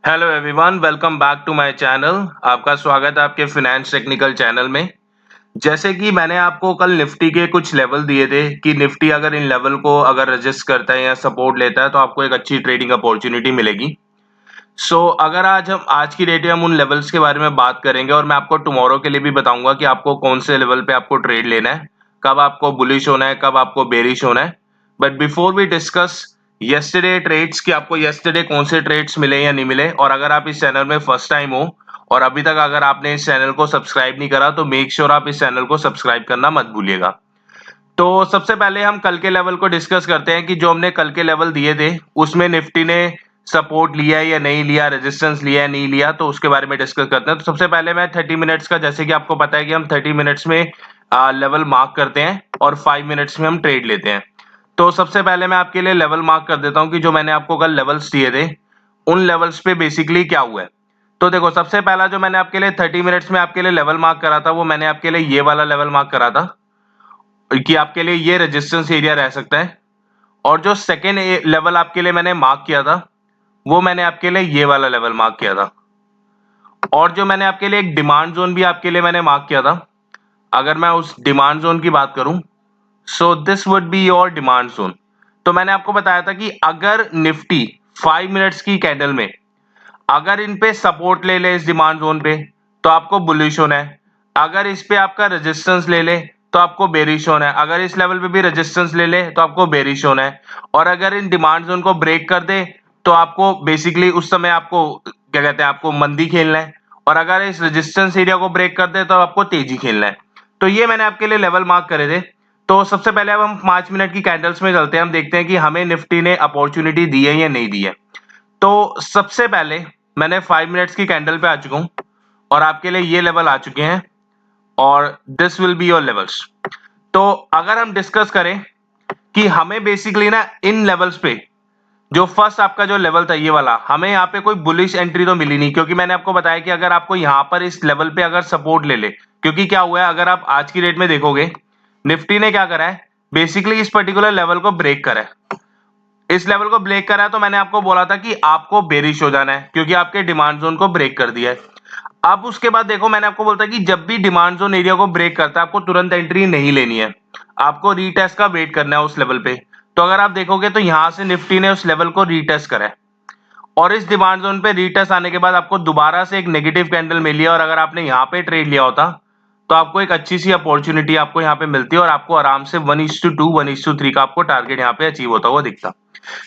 Hello everyone, welcome back to my channel. आपका स्वागत है आपके फिनेंस टेक्निकल चैनल में। जैसे कि मैंने आपको कल निफ्टी के कुछ लेवल दिए थे कि निफ्टी अगर इन लेवल को अगर रजिस्ट करता है या सपोर्ट लेता है तो आपको एक अच्छी ट्रेडिंग अपॉर्चुनिटी मिलेगी। अगर आज की डेट में हम उन लेवल्स के बारे में बात करेंगे और मैं आपको टुमारो के लिए भी बताऊंगा कि आपको कौन से लेवल पे आपको ट्रेड लेना है, कब आपको बुलिश होना है, कब आपको बेरिश होना है। But before we discuss yesterday trades कि आपको यस्टरडे कौन से ट्रेड्स मिले या नहीं मिले, और अगर आप इस चैनल में फर्स्ट टाइम हो और अभी तक अगर आपने इस चैनल को सब्सक्राइब नहीं करा तो मेक श्योर आप इस चैनल को सब्सक्राइब करना मत भूलिएगा। तो सबसे पहले हम कल के लेवल को डिस्कस करते हैं कि जो हमने कल के लेवल दिए थे उसमें निफ्टी ने सपोर्ट लिया या नहीं लिया, रेजिस्टेंस लिया या नहीं लिया, तो उसके बारे में डिस्कस करते हैं। तो सबसे पहले मैं 30 मिनट्स का, जैसे कि आपको पता है कि हम 30 मिनट्स में लेवल मार्क करते हैं और 5 मिनट्स में हम ट्रेड लेते हैं। तो सबसे पहले मैं आपके लिए लेवल मार्क कर देता हूं कि जो मैंने आपको कल लेवल्स दिए थे उन लेवल्स पे बेसिकली क्या हुआ है। तो देखो, सबसे पहला जो मैंने आपके लिए 30 मिनट्स में आपके लिए लेवल मार्क करा था वो मैंने आपके लिए ये वाला लेवल मार्क करा था कि आपके लिए ये रेजिस्टेंस एरिया रह सकता है। और जो सेकेंड लेवल आपके लिए मैंने मार्क किया था वो मैंने आपके लिए ये वाला लेवल मार्क किया था। और जो मैंने आपके लिए एक डिमांड जोन भी आपके लिए मैंने मार्क किया था, अगर मैं उस डिमांड जोन की बात करूं, so this would be your demand zone. तो मैंने आपको बताया था कि अगर निफ्टी 5 मिनट्स की कैंडल में अगर इन पे सपोर्ट ले ले इस डिमांड जोन पे तो आपको बुलिश होना है, अगर इस पे आपका रेजिस्टेंस ले ले तो आपको बेरिश होना है, अगर इस लेवल पे भी रेजिस्टेंस ले ले तो आपको बेरिश होना है, और अगर इन डिमांड जोन को ब्रेक कर दे तो आपको बेसिकली उस समय आपको क्या कहते हैं, आपको मंदी खेलना है, और अगर इस रेजिस्टेंस एरिया को ब्रेक कर दे तो आपको तेजी खेलना है। तो ये मैंने आपके लिए लेवल मार्क करे थे। तो सबसे पहले अब हम 5 मिनट की कैंडल्स में चलते हैं, हम देखते हैं कि हमें निफ्टी ने अपॉर्चुनिटी दी है या नहीं दी है। तो सबसे पहले मैंने 5 मिनट्स की कैंडल पे आ चुका हूं और आपके लिए ये लेवल आ चुके हैं और this will be your levels. तो अगर हम डिस्कस करें कि हमें बेसिकली ना इन लेवल्स पे जो फर्स्ट आपका जो लेवल था ये वाला, हमें यहाँ पे कोई बुलिश एंट्री तो मिली नहीं, क्योंकि मैंने आपको बताया कि अगर आपको यहाँ पर इस लेवल पे अगर सपोर्ट ले ले, क्योंकि क्या हुआ है अगर आप आज की डेट में देखोगे निफ्टी ने क्या करा है, बेसिकली इस पर्टिकुलर लेवल को ब्रेक करा है। इस लेवल को ब्रेक करा है तो मैंने आपको बोला था कि आपको बेरिश हो जाना है क्योंकि आपके डिमांड जोन को ब्रेक कर दिया है। अब उसके बाद देखो, मैंने आपको बोलता कि जब भी डिमांड जोन एरिया को ब्रेक करता है आपको तुरंत एंट्री नहीं लेनी है, आपको रीटेस्ट का वेट करना है उस लेवल पे। तो अगर आप देखोगे तो यहां से निफ्टी ने उस लेवल को रीटेस्ट करा है और इस डिमांड जोन पे रीटेस्ट आने के बाद आपको दोबारा से एक नेगेटिव कैंडल मिली है, और अगर आपने यहाँ पे ट्रेड लिया होता तो आपको एक अच्छी सी अपॉर्चुनिटी आपको यहाँ पे मिलती है और आपको आराम से 1:2 1:3 का आपको टारगेट यहाँ पे अचीव होता हुआ दिखता।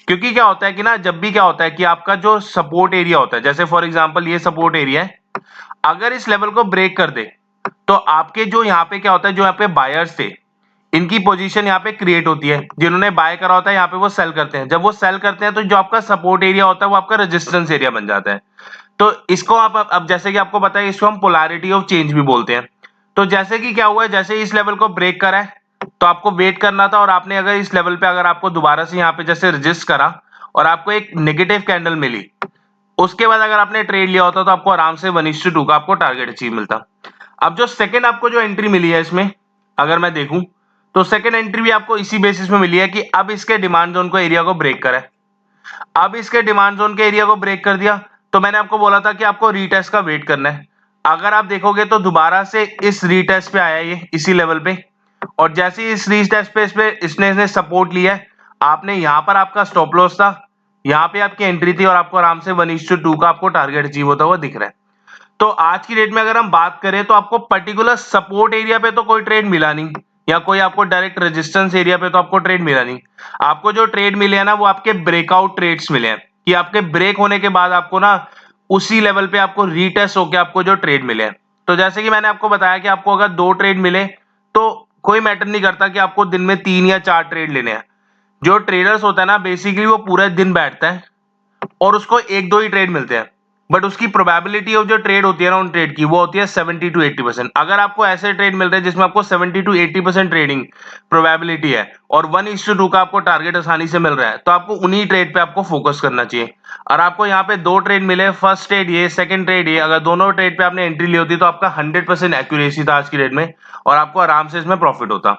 क्योंकि क्या होता है कि ना, जब भी क्या होता है कि आपका जो सपोर्ट एरिया होता है, जैसे फॉर एग्जांपल ये सपोर्ट एरिया है, अगर इस लेवल को ब्रेक कर दे तो आपके जो यहाँ पे क्या होता है, जो यहाँ पे बायर्स थे इनकी पोजीशन यहाँ पे क्रिएट होती है, जिन्होंने बाय करा होता है यहाँ पे वो सेल करते हैं। जब वो सेल करते हैं तो जो आपका सपोर्ट एरिया होता है वो आपका रेजिस्टेंस एरिया बन जाता है। तो इसको आप अब जैसे कि आपको पता है इसको हम पोलैरिटी ऑफ चेंज भी बोलते हैं। तो जैसे कि क्या हुआ है, जैसे इस लेवल को ब्रेक करा है तो आपको वेट करना था, और आपने अगर इस लेवल पे अगर आपको दोबारा से यहाँ पे जैसे रजिस्ट करा और आपको एक नेगेटिव कैंडल मिली, उसके बाद अगर आपने ट्रेड लिया होता तो आपको आराम से 1:2 का आपको टारगेट अचीव मिलता। अब जो सेकंड आपको जो एंट्री मिली है इसमें अगर मैं देखूं तो सेकंड एंट्री भी आपको इसी बेसिस में मिली है कि अब इसके डिमांड जोन को एरिया को ब्रेक करा है। अब इसके डिमांड जोन के एरिया को ब्रेक कर दिया तो मैंने आपको बोला था कि आपको रीटेस्ट का वेट करना है। अगर आप देखोगे तो दोबारा से इस रीटेस्ट पे आया ये इसी लेवल पे, और जैसे ही इस रीटेस्ट पे इसने सपोर्ट लिया है, आपने यहां पर आपका स्टॉप लॉस था, यहां पे आपकी एंट्री थी और आपको आराम से 1:2 का आपको टारगेट अचीव होता हुआ दिख रहा है। तो आज की डेट में अगर हम बात करें तो आपको पर्टिकुलर सपोर्ट एरिया पे तो कोई ट्रेड मिला नहीं, या कोई आपको डायरेक्ट रेजिस्टेंस एरिया पे तो आपको ट्रेड मिला नहीं। आपको जो ट्रेड मिले हैं ना वो आपके ब्रेकआउट ट्रेड्स मिले हैं, कि आपके ब्रेक होने के बाद आपको ना उसी लेवल पे आपको रीटेस्ट होकर आपको जो ट्रेड मिले हैं। तो जैसे कि मैंने आपको बताया कि आपको अगर 2 ट्रेड मिले तो कोई मैटर नहीं करता कि आपको दिन में 3 या 4 ट्रेड लेने हैं। जो ट्रेडर्स होता है ना बेसिकली वो पूरे दिन बैठता है और उसको 1-2 ही ट्रेड मिलते हैं, बट उसकी प्रोबेबिलिटी ऑफ जो ट्रेड होती है ना उन ट्रेड की वो होती है 70 to 80%। अगर आपको ऐसे ट्रेड मिल रहे हैं जिसमें आपको 70 to 80% ट्रेडिंग प्रोबेबिलिटी है और 1:2 का आपको टारगेट आसानी से मिल रहा है तो आपको उन्हीं ट्रेड पे आपको फोकस करना चाहिए। और आपको यहाँ पे 2 ट्रेड मिले, फर्स्ट ट्रेड ये, सेकंड ट्रेड ये, अगर दोनों ट्रेड पे आपने एंट्री ली होती तो आपका 100% एक्यूरेसी था आज की डेट में और आपको आराम से इसमें प्रॉफिट होता।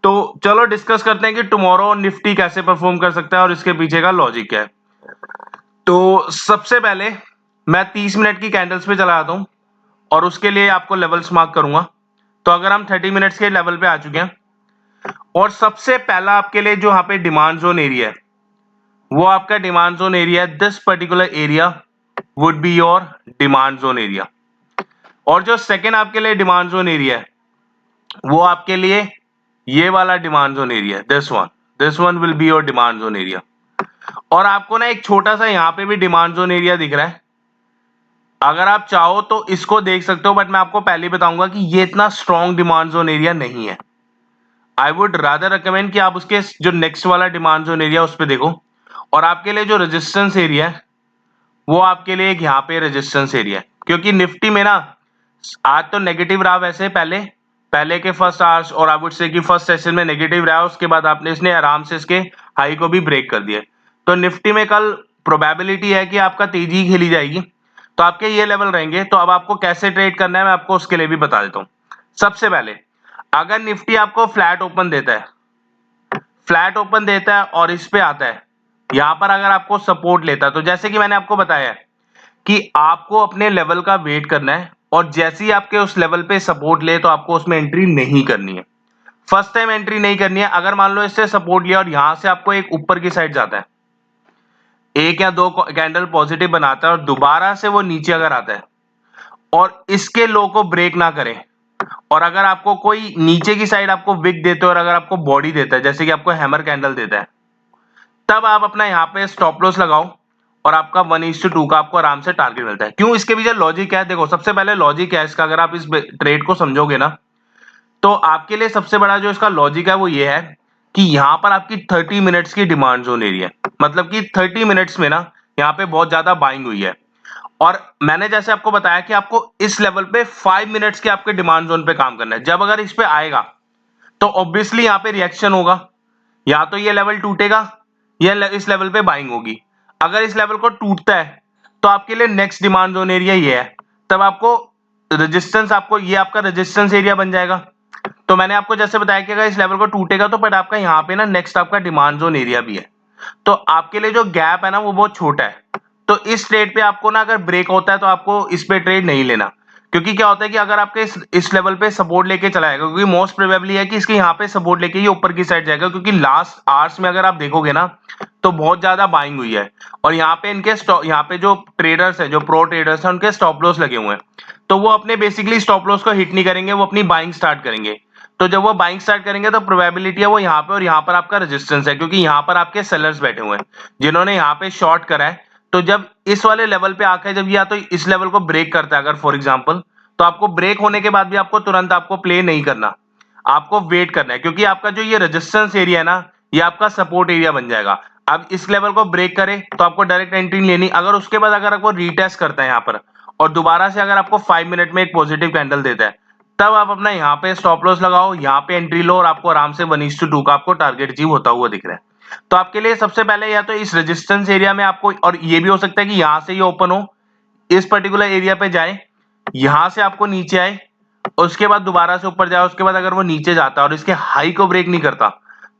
तो चलो डिस्कस करते हैं कि टुमारो निफ्टी कैसे परफॉर्म कर सकता है और इसके पीछे का लॉजिक क्या है। तो सबसे पहले मैं 30 मिनट की कैंडल्स पे चला जाता हूं और उसके लिए आपको लेवल्स मार्क करूंगा। तो अगर हम 30 मिनट्स के लेवल पे आ चुके हैं और सबसे पहला आपके लिए जो यहाँ पे डिमांड जोन एरिया है वो आपका डिमांड जोन एरिया है। This particular area would be your demand zone area. और जो सेकेंड आपके लिए डिमांड जोन एरिया है वो आपके लिए ये वाला डिमांड जोन एरिया है। This one will be your demand zone area. और आपको ना एक छोटा सा यहाँ पे भी डिमांड जोन एरिया दिख रहा है, अगर आप चाहो तो इसको देख सकते हो, बट मैं आपको पहले ही बताऊंगा कि ये इतना स्ट्रॉन्ग डिमांड जोन एरिया नहीं है। आई वुड रादर रिकमेंड कि आप उसके जो नेक्स्ट वाला डिमांड जोन एरिया उस पर देखो। और आपके लिए जो रेजिस्टेंस एरिया है वो आपके लिए एक यहाँ पे रेजिस्टेंस एरिया है, क्योंकि निफ्टी में ना आज तो नेगेटिव रहा वैसे पहले के फर्स्ट आवर्स, और आई वुड से कि फर्स्ट सेशन में नेगेटिव रहा, उसके बाद आपने इसने आराम से इसके हाई को भी ब्रेक कर दिया। तो निफ्टी में कल प्रोबेबिलिटी है कि आपका तेजी खेली जाएगी, तो आपके ये लेवल रहेंगे। तो अब आपको कैसे ट्रेड करना है मैं आपको उसके लिए भी बता देता हूँ। सबसे पहले अगर निफ्टी आपको फ्लैट ओपन देता है और इस पे आता है, यहां पर अगर आपको सपोर्ट लेता है, तो जैसे कि मैंने आपको बताया कि आपको अपने लेवल का वेट करना है और जैसे ही आपके उस लेवल पे सपोर्ट ले तो आपको उसमें एंट्री नहीं करनी है। फर्स्ट टाइम एंट्री नहीं करनी है। अगर मान लो इससे सपोर्ट लिया और यहां से आपको एक ऊपर की साइड जाता है, एक या दो कैंडल पॉजिटिव बनाता है और दोबारा से वो नीचे अगर आता है और इसके लो को ब्रेक ना करे, और अगर आपको कोई नीचे की साइड आपको विक देते हो और अगर आपको बॉडी देता है जैसे कि आपको हैमर कैंडल देता है, तब आप अपना यहाँ पे स्टॉप लॉस लगाओ और आपका 1:2 का आपको आराम से टारगेट मिलता है। क्यों? इसके पीछे लॉजिक क्या है देखो। सबसे पहले लॉजिक क्या है इसका, अगर आप इस ट्रेड को समझोगे ना तो आपके लिए सबसे बड़ा जो इसका लॉजिक है वो ये है कि यहाँ पर आपकी 30 मिनट्स की डिमांड जोन एरिया है। मतलब कि 30 मिनट्स में ना यहाँ पे बहुत ज्यादा बाइंग हुई है, और मैंने जैसे आपको बताया कि आपको इस लेवल पे 5 मिनट्स के आपके डिमांड जोन पे काम करना है। जब अगर इस पे आएगा तो ऑब्वियसली यहाँ पे रिएक्शन होगा, या तो ये लेवल टूटेगा या इस लेवल पे बाइंग होगी। अगर इस लेवल को टूटता है तो आपके लिए नेक्स्ट डिमांड जोन एरिया ये है, तब आपको रेजिस्टेंस, आपको ये आपका रेजिस्टेंस एरिया बन जाएगा। तो मैंने आपको जैसे बताया कि अगर इस लेवल को टूटेगा तो बट आपका यहाँ पे ना नेक्स्ट आपका डिमांड जोन एरिया भी है। तो आपके लिए जो गैप है ना वो बहुत छोटा है। तो इस ट्रेड पे आपको ना अगर ब्रेक होता है तो आपको इस पे ट्रेड नहीं लेना, क्योंकि क्या होता है कि अगर आपके इस लेवल पे सपोर्ट लेके चला जाएगा, क्योंकि मोस्ट प्रोबेबली है कि इसके यहाँ पे सपोर्ट लेके ये ऊपर की साइड जाएगा, क्योंकि लास्ट आवर्स में अगर आप देखोगे ना तो बहुत ज्यादा बाइंग हुई है और यहाँ पे इनके यहाँ पे जो ट्रेडर्स है, जो प्रो ट्रेडर्स है, उनके स्टॉप लॉस लगे हुए हैं। तो वो अपने बेसिकली स्टॉप लॉस को हिट नहीं करेंगे, वो अपनी बाइंग स्टार्ट करेंगे। तो जब वो बाइंग स्टार्ट करेंगे तो प्रोबेबिलिटी है वो यहाँ पे और यहाँ पर आपका रेजिस्टेंस है, क्योंकि यहाँ पर आपके सेलर्स बैठे हुए हैं जिन्होंने यहाँ पे शॉर्ट करा है। तो जब इस वाले लेवल पे आकर जब या तो इस लेवल को ब्रेक करता है अगर फॉर एग्जांपल, तो आपको ब्रेक होने के बाद भी आपको तुरंत आपको प्ले नहीं करना, आपको वेट करना है, क्योंकि आपका जो ये रेजिस्टेंस एरिया है ना ये आपका सपोर्ट एरिया बन जाएगा। अब इस लेवल को ब्रेक करे तो आपको डायरेक्ट एंट्री लेनी। अगर उसके बाद अगर आपको रीटेस्ट करता है यहाँ पर और दोबारा से अगर आपको 5 मिनट में एक पॉजिटिव कैंडल देता है, तब आप अपना यहाँ पे स्टॉप लॉस लगाओ, यहाँ पे एंट्री लो और आपको आराम से 1:2 का आपको टारगेट अचीव होता हुआ दिख रहा है। तो आपके लिए सबसे पहले या तो इस रेजिस्टेंस एरिया में आपको, और ये भी हो सकता है कि यहां से ये ओपन हो, इस पर्टिकुलर एरिया पे जाए, यहां से आपको नीचे आए, उसके बाद दोबारा से ऊपर जाए, उसके बाद अगर वो नीचे जाता है और इसके हाई को ब्रेक नहीं करता,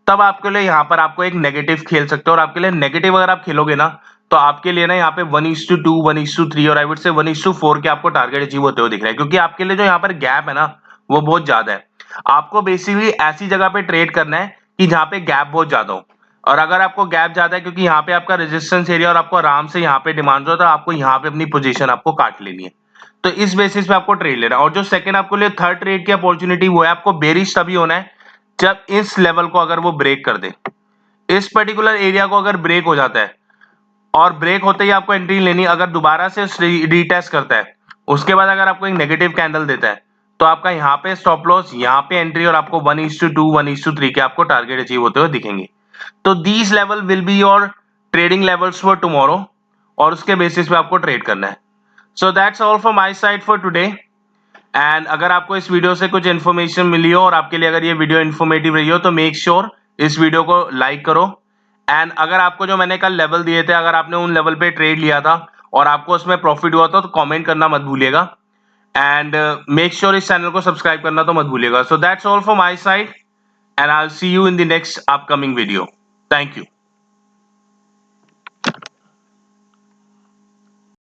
तब आपके लिए यहाँ पर आपको एक नेगेटिव खेल सकते हो। और आपके लिए नेगेटिव अगर आप खेलोगे ना तो आपके लिए ना यहाँ पे 1:2, 1:3 और आई वुड से 1:4 के आपको टारगेट अचीव होते हुए दिख रहा है, क्योंकि आपके लिए जो यहाँ पर गैप है ना वो बहुत ज्यादा है। आपको बेसिकली ऐसी जगह पे ट्रेड करना है कि जहां पे गैप बहुत ज्यादा हो, और अगर आपको गैप ज्यादा है क्योंकि यहाँ पे आपका रेजिस्टेंस एरिया और आपको आराम से यहाँ पे डिमांड हो, तो आपको यहाँ पे अपनी पोजीशन आपको काट लेनी है। तो इस बेसिस पे आपको ट्रेड लेना है। और जो सेकंड आपको लिए थर्ड ट्रेड की अपॉर्चुनिटी वो है आपको बेरिश तभी होना है जब इस लेवल को अगर वो ब्रेक कर दे, इस पर्टिकुलर एरिया को अगर ब्रेक हो जाता है और ब्रेक होते ही आपको एंट्री लेनी। अगर दोबारा से रीटेस्ट करता है उसके बाद अगर आपको एक नेगेटिव कैंडल देता है तो आपका यहाँ पे स्टॉप लॉस, यहाँ पे एंट्री और आपको 1:2, 1:3 के आपको टारगेट अचीव होते हुए दिखेंगे। तो these level will be your trading levels for tomorrow, और उसके बेसिस पे आपको ट्रेड करना है। So that's all from my side for today. And अगर आपको इस वीडियो से कुछ इन्फॉर्मेशन मिली हो और आपके लिए अगर ये वीडियो इन्फॉर्मेटिव रही हो तो मेक श्योर इस वीडियो को लाइक करो। एंड अगर आपको जो मैंने कल लेवल दिए थे, अगर आपने उन लेवल पे ट्रेड लिया था और आपको उसमें प्रॉफिट हुआ था तो कमेंट करना मत भूलिएगा। एंड मेक श्योर इस चैनल को सब्सक्राइब करना तो मत भूलिएगा। So that's all from my side and I will see you in the next upcoming video. Thank you.